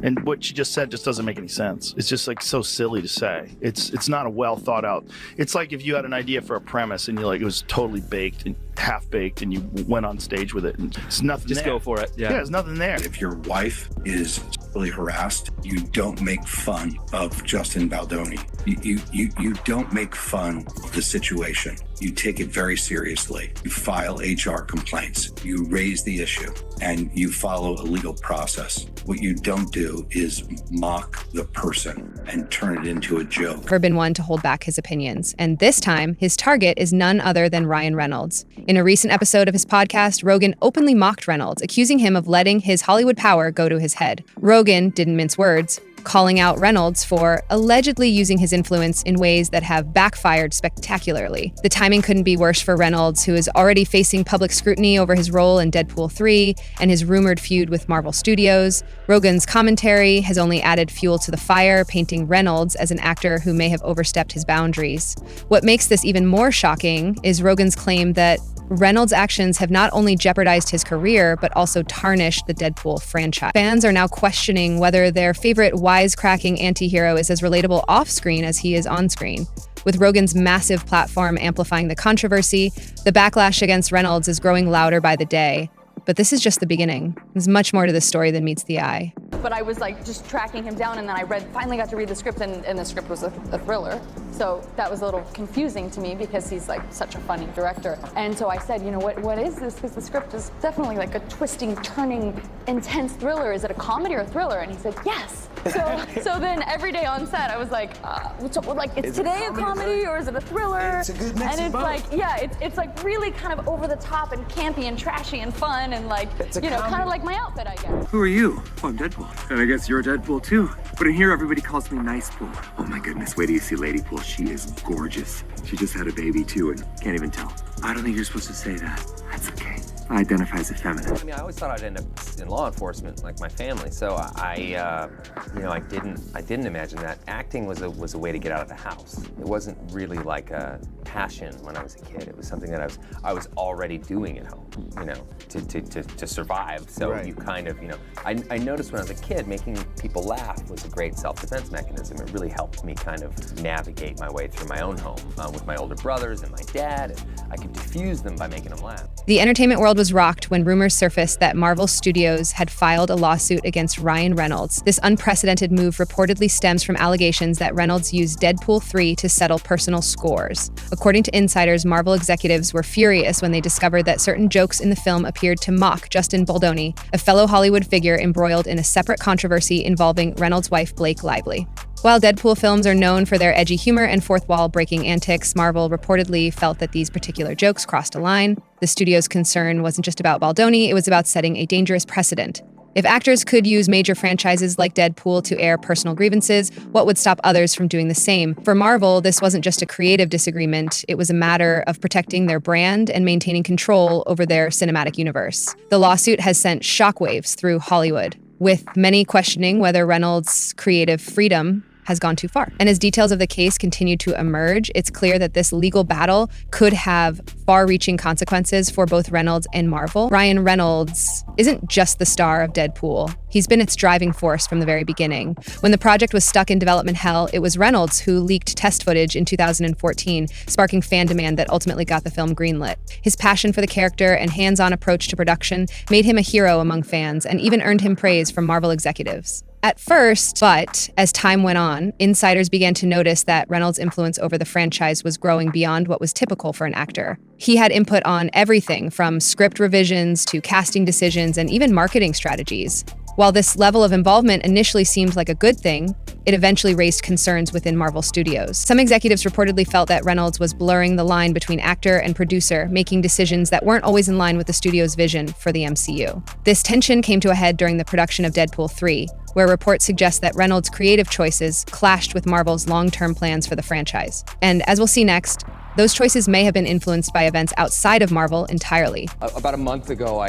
And what she just said just doesn't make any sense. It's just like so silly to say. It's not a well thought out. It's like if you had an idea for a premise and it was totally baked and half baked and you went on stage with it and it's nothing just there. Go for it. Yeah, there's nothing there. If your wife is really harassed, you don't make fun of Justin Baldoni. You don't make fun of the situation. You take it very seriously. You file HR complaints. You raise the issue and you follow a legal process. What you don't do is mock the person and turn it into a joke. Never been one to hold back his opinions. And this time, his target is none other than Ryan Reynolds. In a recent episode of his podcast, Rogan openly mocked Reynolds, accusing him of letting his Hollywood power go to his head. Rogan didn't mince words, calling out Reynolds for allegedly using his influence in ways that have backfired spectacularly. The timing couldn't be worse for Reynolds, who is already facing public scrutiny over his role in Deadpool 3 and his rumored feud with Marvel Studios. Rogan's commentary has only added fuel to the fire, painting Reynolds as an actor who may have overstepped his boundaries. What makes this even more shocking is Rogan's claim that Reynolds' actions have not only jeopardized his career, but also tarnished the Deadpool franchise. Fans are now questioning whether their favorite wisecracking anti-hero is as relatable off-screen as he is on-screen. With Rogan's massive platform amplifying the controversy, the backlash against Reynolds is growing louder by the day. But this is just the beginning. There's much more to this story than meets the eye. But I was like just tracking him down, and then I finally got to read the script, and the script was a thriller. So that was a little confusing to me because he's like such a funny director. And so I said, what is this? Because the script is definitely like a twisting, turning, intense thriller. Is it a comedy or a thriller? And he said, yes. So then every day on set, I was like, is today a comedy or is it a thriller? It's a good mix and of it's both. like, yeah, it's like really kind of over the top and campy and trashy and fun and like, kind of like my outfit, I guess. Who are you? Oh, I'm Deadpool. And I guess you're Deadpool too. But in here, everybody calls me Nice Pool. Oh my goodness, wait till you see Lady Pool. She is gorgeous. She just had a baby too and can't even tell. I don't think you're supposed to say that. That's okay. I identify as a feminine. I mean, I always thought I'd end up in law enforcement, like my family. So I didn't imagine that acting was a way to get out of the house. It wasn't really like a passion when I was a kid. It was something that I was already doing at home, to survive. So right. You kind of, I noticed when I was a kid, making people laugh was a great self-defense mechanism. It really helped me kind of navigate my way through my own home with my older brothers and my dad. And I could diffuse them by making them laugh. The entertainment world was rocked when rumors surfaced that Marvel Studios had filed a lawsuit against Ryan Reynolds. This unprecedented move reportedly stems from allegations that Reynolds used Deadpool 3 to settle personal scores. According to insiders, Marvel executives were furious when they discovered that certain jokes in the film appeared to mock Justin Baldoni, a fellow Hollywood figure embroiled in a separate controversy involving Reynolds' wife Blake Lively. While Deadpool films are known for their edgy humor and fourth-wall-breaking antics, Marvel reportedly felt that these particular jokes crossed a line. The studio's concern wasn't just about Baldoni, it was about setting a dangerous precedent. If actors could use major franchises like Deadpool to air personal grievances, what would stop others from doing the same? For Marvel, this wasn't just a creative disagreement, it was a matter of protecting their brand and maintaining control over their cinematic universe. The lawsuit has sent shockwaves through Hollywood, with many questioning whether Reynolds' creative freedom has gone too far. And as details of the case continue to emerge, it's clear that this legal battle could have far-reaching consequences for both Reynolds and Marvel. Ryan Reynolds isn't just the star of Deadpool. He's been its driving force from the very beginning. When the project was stuck in development hell, it was Reynolds who leaked test footage in 2014, sparking fan demand that ultimately got the film greenlit. His passion for the character and hands-on approach to production made him a hero among fans and even earned him praise from Marvel executives. At first, but as time went on, insiders began to notice that Reynolds' influence over the franchise was growing beyond what was typical for an actor. He had input on everything from script revisions to casting decisions and even marketing strategies. While this level of involvement initially seemed like a good thing, it eventually raised concerns within Marvel Studios. Some executives reportedly felt that Reynolds was blurring the line between actor and producer, making decisions that weren't always in line with the studio's vision for the MCU. This tension came to a head during the production of Deadpool 3, where reports suggest that Reynolds' creative choices clashed with Marvel's long-term plans for the franchise. And as we'll see next, those choices may have been influenced by events outside of Marvel entirely. About a month ago,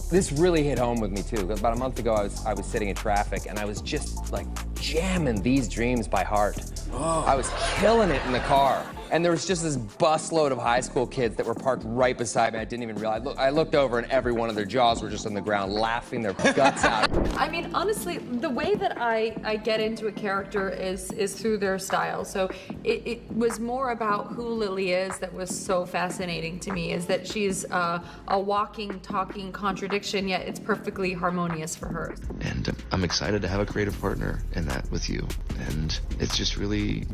this really hit home with me too. About a month ago, I was sitting in traffic and I was just like jamming These Dreams by heart. Oh. I was killing it in the car. and there was just this busload of high school kids that were parked right beside me. I didn't even realize. I looked over, and every one of their jaws were just on the ground, laughing their guts out. I mean, honestly, the way that I get into a character is through their style. So it was more about who Lily is that was so fascinating to me, is that she's a walking, talking contradiction, yet it's perfectly harmonious for her. And I'm excited to have a creative partner in that with you. And it's just really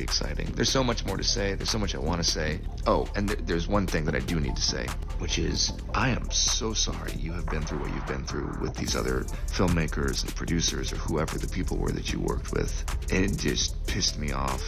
exciting. There's so much more to say. There's so much I want to say. Oh, and there's one thing that I do need to say, which is I am so sorry you have been through what you've been through with these other filmmakers and producers or whoever the people were that you worked with. It just pissed me off.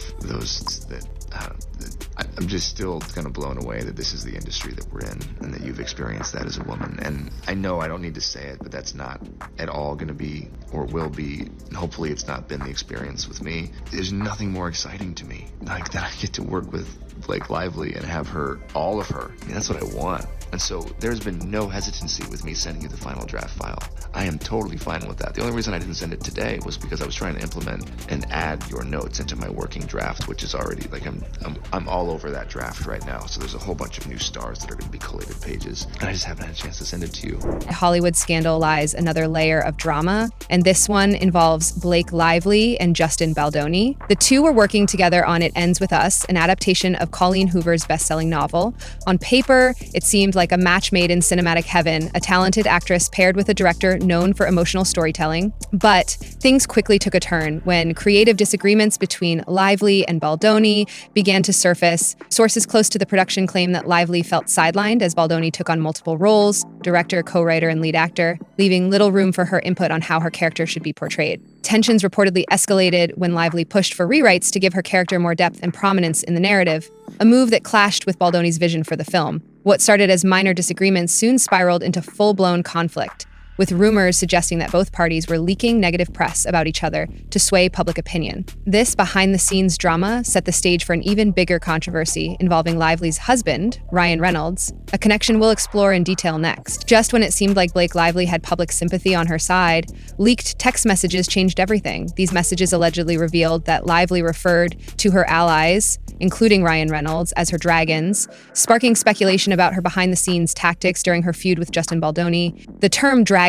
I'm just still kind of blown away that this is the industry that we're in and that you've experienced that as a woman. And I know I don't need to say it, but that's not at all going to be or will be. Hopefully it's not been the experience with me. There's nothing more exciting to me like that I get to work with Blake Lively and have her, all of her. I mean, that's what I want. And so there's been no hesitancy with me sending you the final draft file. I am totally fine with that. The only reason I didn't send it today was because I was trying to implement and add your notes into my working draft, which is already like I'm all over that draft right now. So there's a whole bunch of new stars that are going to be collated pages, and I just haven't had a chance to send it to you. Hollywood scandal lies another layer of drama, and this one involves Blake Lively and Justin Baldoni. The two were working together on It Ends With Us, an adaptation of Colleen Hoover's best-selling novel. On paper, it seemed like a match made in cinematic heaven, a talented actress paired with a director known for emotional storytelling. But things quickly took a turn when creative disagreements between Lively and Baldoni began to surface. Sources close to the production claim that Lively felt sidelined as Baldoni took on multiple roles, director, co-writer, and lead actor, leaving little room for her input on how her character should be portrayed. Tensions reportedly escalated when Lively pushed for rewrites to give her character more depth and prominence in the narrative, a move that clashed with Baldoni's vision for the film. What started as minor disagreements soon spiraled into full-blown conflict, with rumors suggesting that both parties were leaking negative press about each other to sway public opinion. This behind-the-scenes drama set the stage for an even bigger controversy involving Lively's husband, Ryan Reynolds, a connection we'll explore in detail next. Just when it seemed like Blake Lively had public sympathy on her side, leaked text messages changed everything. These messages allegedly revealed that Lively referred to her allies, including Ryan Reynolds, as her dragons, sparking speculation about her behind-the-scenes tactics during her feud with Justin Baldoni. The term dragons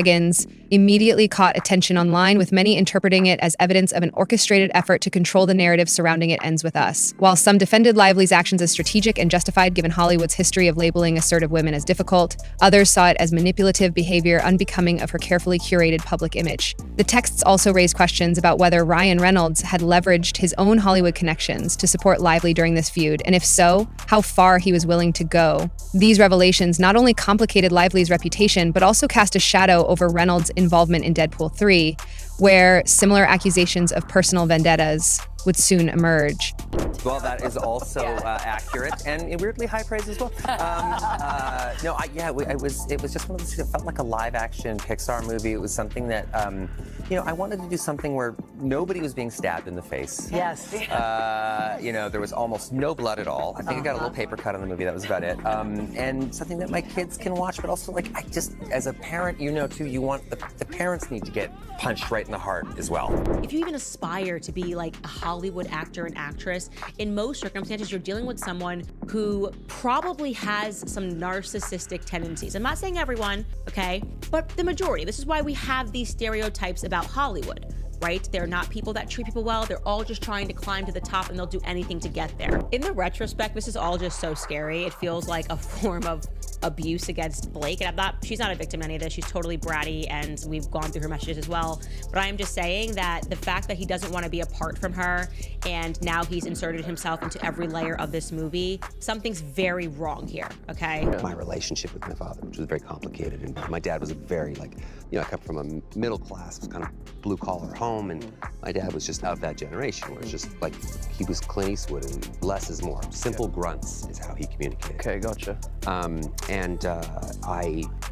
immediately caught attention online, with many interpreting it as evidence of an orchestrated effort to control the narrative surrounding It Ends With Us. While some defended Lively's actions as strategic and justified given Hollywood's history of labeling assertive women as difficult, others saw it as manipulative behavior unbecoming of her carefully curated public image. The texts also raised questions about whether Ryan Reynolds had leveraged his own Hollywood connections to support Lively during this feud, and if so, how far he was willing to go. These revelations not only complicated Lively's reputation, but also cast a shadow over Reynolds' involvement in Deadpool 3, where similar accusations of personal vendettas would soon emerge. Well, that is also accurate and weirdly high praise as well. It was just one of those. It felt like a live-action Pixar movie. It was something that, I wanted to do something where nobody was being stabbed in the face. Yes. There was almost no blood at all. I think I got a little paper cut on the movie. That was about it. And something that my kids can watch, but also as a parent, too, you want the parents need to get punched right in the heart as well. If you even aspire to be like a Hollywood actor and actress, in most circumstances, you're dealing with someone who probably has some narcissistic tendencies. I'm not saying everyone, okay, but the majority. This is why we have these stereotypes about Hollywood, right? They're not people that treat people well. They're all just trying to climb to the top, and they'll do anything to get there. In the retrospect, this is all just so scary. It feels like a form of abuse against Blake, and she's not a victim in any of this. She's totally bratty, and we've gone through her messages as well. But I am just saying that the fact that he doesn't want to be apart from her, and now he's inserted himself into every layer of this movie, something's very wrong here, okay? My relationship with my father, which was very complicated, and my dad was a very, I come from a middle class, kind of blue-collar home, and my dad was just of that generation, where it's just he was Clint Eastwood, and less is more. Simple grunts is how he communicated. Okay, gotcha.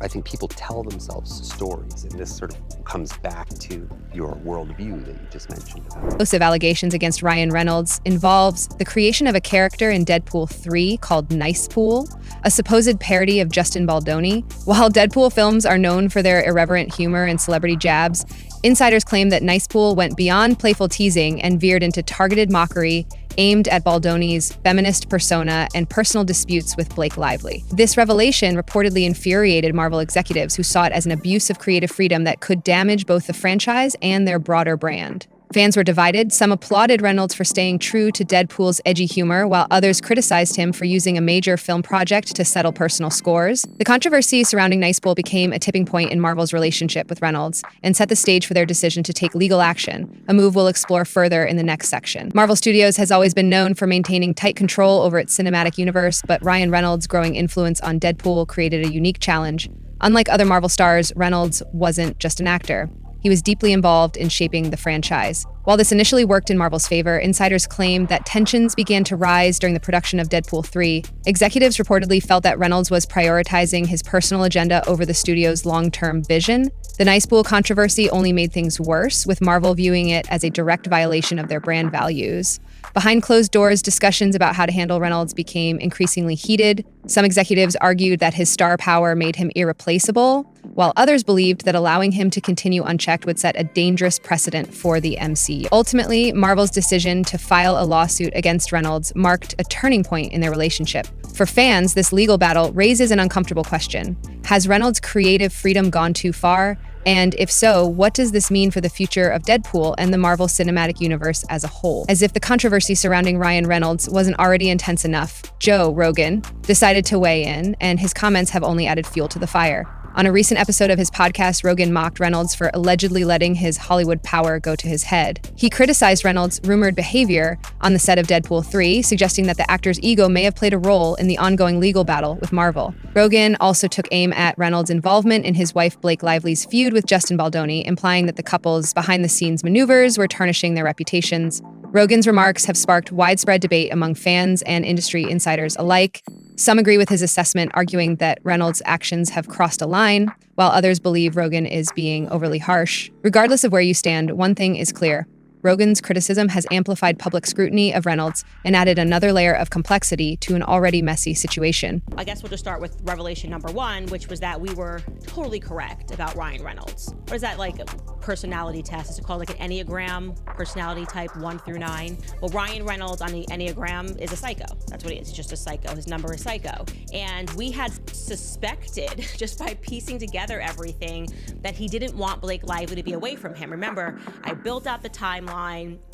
I think people tell themselves stories, and this sort of comes back to your worldview that you just mentioned. Explosive allegations against Ryan Reynolds involves the creation of a character in Deadpool 3 called Nice Pool, a supposed parody of Justin Baldoni. While Deadpool films are known for their irreverent humor and celebrity jabs, insiders claim that Nice Pool went beyond playful teasing and veered into targeted mockery aimed at Baldoni's feminist persona and personal disputes with Blake Lively. This revelation reportedly infuriated Marvel executives who saw it as an abuse of creative freedom that could damage both the franchise and their broader brand. Fans were divided. Some applauded Reynolds for staying true to Deadpool's edgy humor, while others criticized him for using a major film project to settle personal scores. The controversy surrounding Nicepool became a tipping point in Marvel's relationship with Reynolds and set the stage for their decision to take legal action, a move we'll explore further in the next section. Marvel Studios has always been known for maintaining tight control over its cinematic universe, but Ryan Reynolds' growing influence on Deadpool created a unique challenge. Unlike other Marvel stars, Reynolds wasn't just an actor. He was deeply involved in shaping the franchise. While this initially worked in Marvel's favor, insiders claim that tensions began to rise during the production of Deadpool 3. Executives reportedly felt that Reynolds was prioritizing his personal agenda over the studio's long-term vision. The Nicepool controversy only made things worse, with Marvel viewing it as a direct violation of their brand values. Behind closed doors, discussions about how to handle Reynolds became increasingly heated. Some executives argued that his star power made him irreplaceable, while others believed that allowing him to continue unchecked would set a dangerous precedent for the MCU. Ultimately, Marvel's decision to file a lawsuit against Reynolds marked a turning point in their relationship. For fans, this legal battle raises an uncomfortable question. Has Reynolds' creative freedom gone too far? And if so, what does this mean for the future of Deadpool and the Marvel Cinematic Universe as a whole? As if the controversy surrounding Ryan Reynolds wasn't already intense enough, Joe Rogan decided to weigh in, and his comments have only added fuel to the fire. On a recent episode of his podcast, Rogan mocked Reynolds for allegedly letting his Hollywood power go to his head. He criticized Reynolds' rumored behavior on the set of Deadpool 3, suggesting that the actor's ego may have played a role in the ongoing legal battle with Marvel. Rogan also took aim at Reynolds' involvement in his wife Blake Lively's feud with Justin Baldoni, implying that the couple's behind-the-scenes maneuvers were tarnishing their reputations. Rogan's remarks have sparked widespread debate among fans and industry insiders alike. Some agree with his assessment, arguing that Reynolds' actions have crossed a line, while others believe Rogan is being overly harsh. Regardless of where you stand, one thing is clear. Rogan's criticism has amplified public scrutiny of Reynolds and added another layer of complexity to an already messy situation. I guess we'll just start with revelation number one, which was that we were totally correct about Ryan Reynolds. What is that, like a personality test? Is it called like an Enneagram personality type 1 through 9? Well, Ryan Reynolds on the Enneagram is a psycho. That's what he is. He's just a psycho. His number is psycho. And we had suspected, just by piecing together everything, that he didn't want Blake Lively to be away from him. Remember, I built out the timeline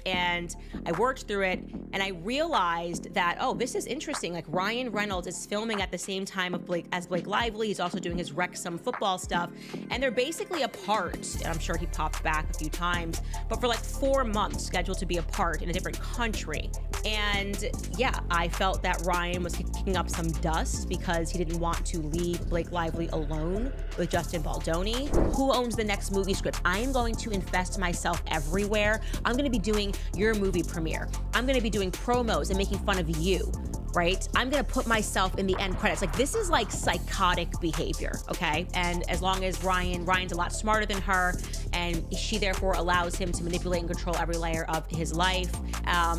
and I worked through it, and I realized that, oh, this is interesting. Like, Ryan Reynolds is filming at the same time as Blake Lively. He's also doing his Wrexham football stuff, and they're basically apart. And I'm sure he popped back a few times, but for like 4 months scheduled to be apart in a different country. And yeah, I felt that Ryan was kicking up some dust because he didn't want to leave Blake Lively alone with Justin Baldoni. Who owns the next movie script? I am going to invest myself everywhere. I'm going to be doing your movie premiere. I'm going to be doing promos and making fun of you, right? I'm going to put myself in the end credits. Like, this is like psychotic behavior, okay? And as long as Ryan's a lot smarter than her, and she therefore allows him to manipulate and control every layer of his life,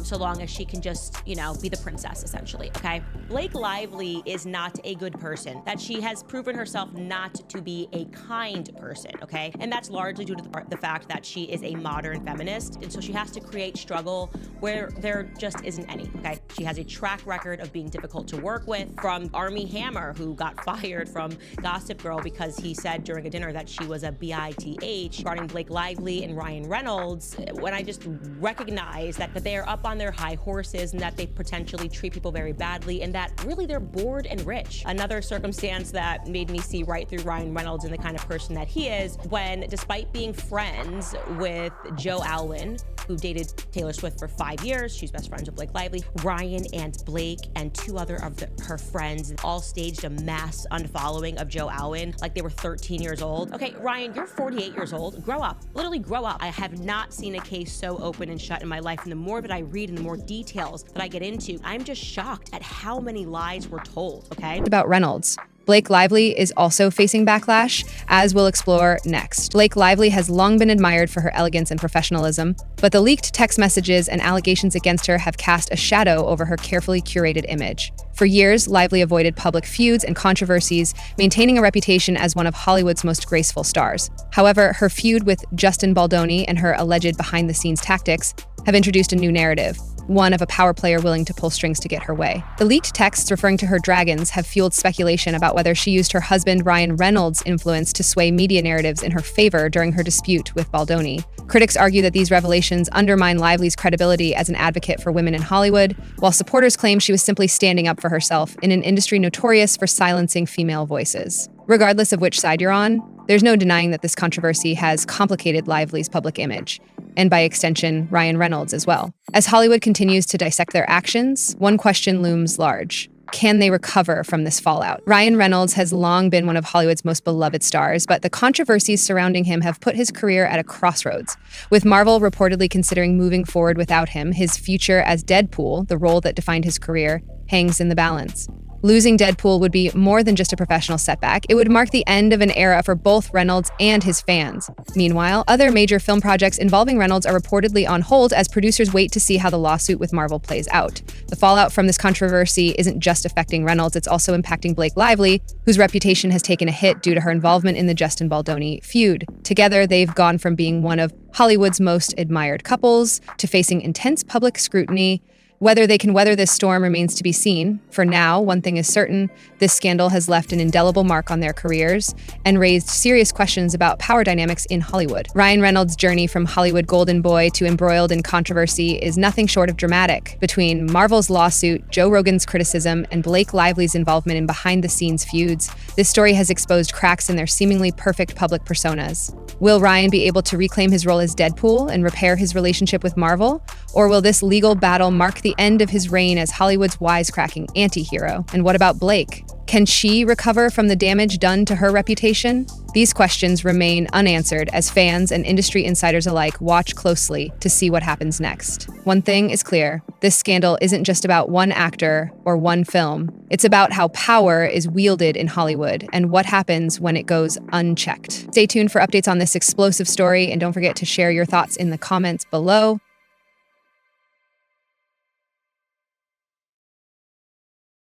so long as she can just, you know, be the princess, essentially, okay? Blake Lively is not a good person, that she has proven herself not to be a kind person, okay? And that's largely due to the fact that she is a modern feminist, and so she has to create struggle where there just isn't any, okay? She has a track record of being difficult to work with, from Armie Hammer, who got fired from Gossip Girl because he said during a dinner that she was a bitch. Regarding Blake Lively and Ryan Reynolds, when I just recognize that they are up on their high horses and that they potentially treat people very badly and that really they're bored and rich. Another circumstance that made me see right through Ryan Reynolds and the kind of person that he is, when despite being friends with Joe Alwyn, who dated Taylor Swift for 5 years, she's best friends with Blake Lively, Ryan and Blake and two other of her friends all staged a mass unfollowing of Joe Alwyn like they were 13 years old. Okay, Ryan, you're 48 years old. Grow up. Literally grow up. I have not seen a case so open and shut in my life, and the more that I read and the more details that I get into, I'm just shocked at how many lies were told, okay? About Reynolds. Blake Lively is also facing backlash, as we'll explore next. Blake Lively has long been admired for her elegance and professionalism, but the leaked text messages and allegations against her have cast a shadow over her carefully curated image. For years, Lively avoided public feuds and controversies, maintaining a reputation as one of Hollywood's most graceful stars. However, her feud with Justin Baldoni and her alleged behind-the-scenes tactics have introduced a new narrative. one of a power player willing to pull strings to get her way. The leaked texts referring to her dragons have fueled speculation about whether she used her husband Ryan Reynolds' influence to sway media narratives in her favor during her dispute with Baldoni. Critics argue that these revelations undermine Lively's credibility as an advocate for women in Hollywood, while supporters claim she was simply standing up for herself in an industry notorious for silencing female voices. Regardless of which side you're on, there's no denying that this controversy has complicated Lively's public image, and by extension, Ryan Reynolds as well. As Hollywood continues to dissect their actions, one question looms large. Can they recover from this fallout? Ryan Reynolds has long been one of Hollywood's most beloved stars, but the controversies surrounding him have put his career at a crossroads. With Marvel reportedly considering moving forward without him, his future as Deadpool, the role that defined his career, hangs in the balance. Losing Deadpool would be more than just a professional setback. It would mark the end of an era for both Reynolds and his fans. Meanwhile, other major film projects involving Reynolds are reportedly on hold as producers wait to see how the lawsuit with Marvel plays out. The fallout from this controversy isn't just affecting Reynolds, it's also impacting Blake Lively, whose reputation has taken a hit due to her involvement in the Justin Baldoni feud. Together, they've gone from being one of Hollywood's most admired couples to facing intense public scrutiny. Whether they can weather this storm remains to be seen. For now, one thing is certain, this scandal has left an indelible mark on their careers and raised serious questions about power dynamics in Hollywood. Ryan Reynolds' journey from Hollywood golden boy to embroiled in controversy is nothing short of dramatic. Between Marvel's lawsuit, Joe Rogan's criticism, and Blake Lively's involvement in behind-the-scenes feuds, this story has exposed cracks in their seemingly perfect public personas. Will Ryan be able to reclaim his role as Deadpool and repair his relationship with Marvel? Or will this legal battle mark the end of his reign as Hollywood's wisecracking anti-hero? And what about Blake? Can she recover from the damage done to her reputation? These questions remain unanswered as fans and industry insiders alike watch closely to see what happens next. One thing is clear, this scandal isn't just about one actor or one film. It's about how power is wielded in Hollywood and what happens when it goes unchecked. Stay tuned for updates on this explosive story, and don't forget to share your thoughts in the comments below.